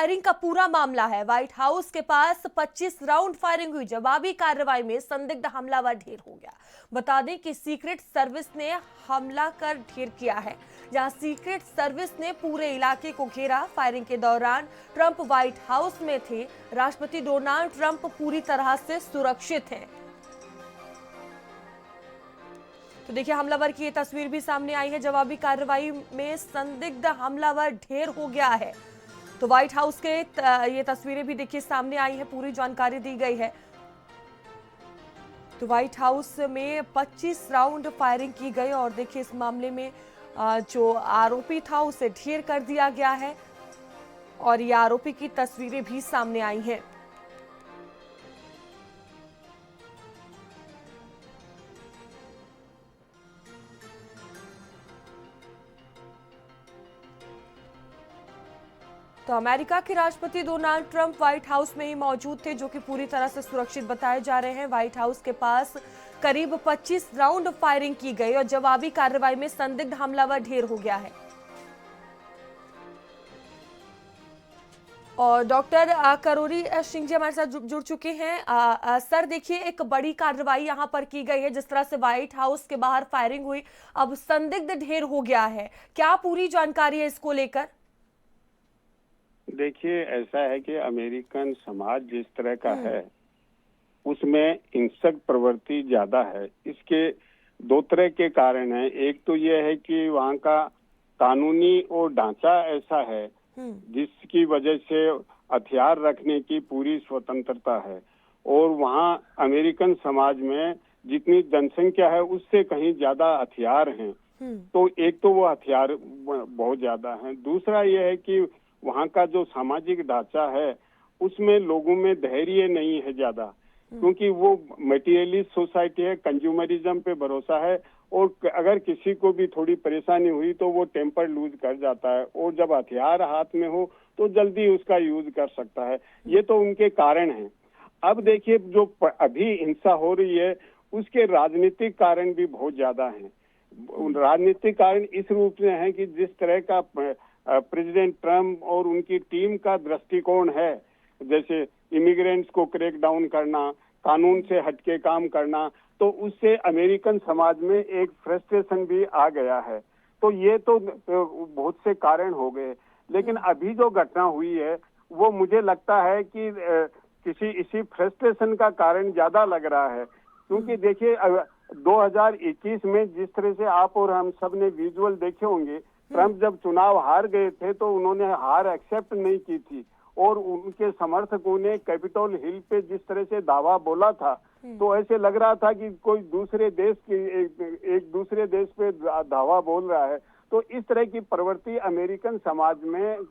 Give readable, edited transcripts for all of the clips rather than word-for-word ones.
Firing का पूरा मामला है। व्हाइट हाउस के पास 25 राउंड फायरिंग हुई। जवाबी कार्रवाई में संदिग्ध हमलावर ढेर हो गया। बता दें कि सीक्रेट सर्विस ने हमला कर ढेर किया है, जहां सीक्रेट सर्विस ने पूरे इलाके को घेरा। फायरिंग के दौरान ट्रंप व्हाइट हाउस में थे। राष्ट्रपति डोनाल्ड ट्रंप पूरी तरह से सुरक्षित हैं। तो देखिए, हमलावर की ये तस्वीर भी सामने आई है। जवाबी कार्रवाई में संदिग्ध हमलावर ढेर हो गया है। तो व्हाइट हाउस के ये तस्वीरें भी देखिए सामने आई है, पूरी जानकारी दी गई है। तो व्हाइट हाउस में 25 राउंड फायरिंग की गई और देखिए इस मामले में जो आरोपी था उसे ढेर कर दिया गया है और ये आरोपी की तस्वीरें भी सामने आई हैं। तो अमेरिका के राष्ट्रपति डोनाल्ड ट्रंप व्हाइट हाउस में ही मौजूद थे, जो कि पूरी तरह से सुरक्षित बताए जा रहे हैं। व्हाइट हाउस के पास करीब 25 राउंड फायरिंग की गई और जवाबी कार्रवाई में संदिग्ध हमलावर ढेर हो गया है। और डॉक्टर करोरी सिंह जी हमारे साथ जुड़ चुके हैं। सर देखिए, एक बड़ी कार्रवाई यहां पर की गई है। जिस तरह से व्हाइट हाउस के बाहर फायरिंग हुई, अब संदिग्ध ढेर हो गया है। क्या पूरी जानकारी है इसको लेकर? देखिए, ऐसा है कि अमेरिकन समाज जिस तरह का है उसमें हिंसक प्रवृत्ति ज्यादा है। इसके दो तरह के कारण हैं। एक तो यह है कि वहाँ का कानूनी और ढांचा ऐसा है जिसकी वजह से हथियार रखने की पूरी स्वतंत्रता है, और वहाँ अमेरिकन समाज में जितनी जनसंख्या है उससे कहीं ज्यादा हथियार हैं। तो एक तो वो हथियार बहुत ज्यादा हैं। दूसरा यह है कि वहाँ का जो सामाजिक ढांचा है उसमें लोगों में धैर्य नहीं है ज्यादा, क्योंकि वो मटेरियलिस्ट सोसाइटी है, कंज्यूमरिज्म पे भरोसा है, और अगर किसी को भी थोड़ी परेशानी हुई तो वो टेम्पर लूज कर जाता है, और जब हथियार हाथ में हो तो जल्दी उसका यूज कर सकता है। ये तो उनके कारण हैं। अब देखिए, जो अभी हिंसा हो रही है उसके राजनीतिक कारण भी बहुत ज्यादा हैं। राजनीतिक कारण इस रूप से हैं कि जिस तरह का प्रेसिडेंट ट्रम्प और उनकी टीम का दृष्टिकोण है, जैसे इमिग्रेंट्स को क्रैक डाउन करना, कानून से हटके काम करना, तो उससे अमेरिकन समाज में एक फ्रस्ट्रेशन भी आ गया है। तो ये तो बहुत से कारण हो गए, लेकिन अभी जो घटना हुई है वो मुझे लगता है कि किसी इसी फ्रस्ट्रेशन का कारण ज्यादा लग रहा है। क्योंकि देखिए, 2021 में जिस तरह से आप और हम सब ने विजुअल देखे होंगे, ट्रंप जब चुनाव हार गए थे तो उन्होंने हार एक्सेप्ट नहीं की थी, और उनके समर्थकों ने कैपिटल हिल पे जिस तरह से दावा बोला था, तो ऐसे लग रहा था कि कोई दूसरे देश के एक दूसरे देश पे दावा बोल रहा है। तो इस तरह की प्रवृत्ति अमेरिकन समाज में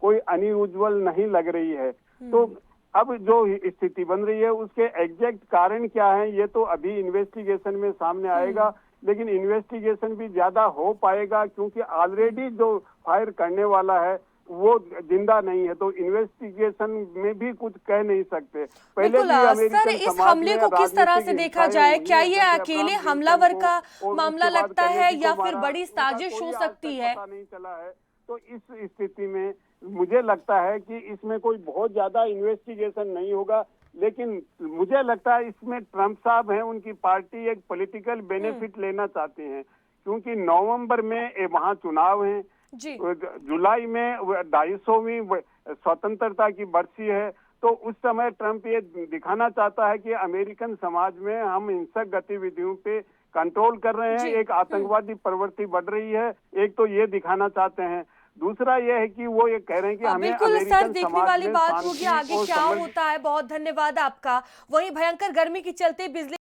कोई अनयूजुअल नहीं लग रही है। तो अब जो स्थिति बन रही है उसके एग्जैक्ट कारण क्या है ये तो अभी इन्वेस्टिगेशन में सामने आएगा, लेकिन इन्वेस्टिगेशन भी ज्यादा हो पाएगा क्योंकि ऑलरेडी जो फायर करने वाला है वो जिंदा नहीं है, तो इन्वेस्टिगेशन में भी कुछ कह नहीं सकते। पहले भी सर, इस हमले को किस तरह से देखा जाए? क्या ये अकेले हमलावर का मामला लगता है या फिर बड़ी साजिश हो सकती है? पता नहीं चला है। तो इस स्थिति में मुझे लगता है कि इसमें कोई बहुत ज्यादा इन्वेस्टिगेशन नहीं होगा, लेकिन मुझे लगता है इसमें ट्रंप साहब हैं, उनकी पार्टी एक पॉलिटिकल बेनिफिट लेना चाहते हैं, क्योंकि नवंबर में वहाँ चुनाव हैं, जुलाई में 250वीं स्वतंत्रता की बरसी है। तो उस समय ट्रंप ये दिखाना चाहता है कि अमेरिकन समाज में हम हिंसक गतिविधियों पे कंट्रोल कर रहे हैं, एक आतंकवादी प्रवृत्ति बढ़ रही है, एक तो ये दिखाना चाहते हैं। दूसरा यह है कि वो ये कह रहे हैं कि हमें बिल्कुल सर, देखने वाली बात होगी आगे क्या होता है। बहुत धन्यवाद आपका। वहीं भयंकर गर्मी के चलते बिजली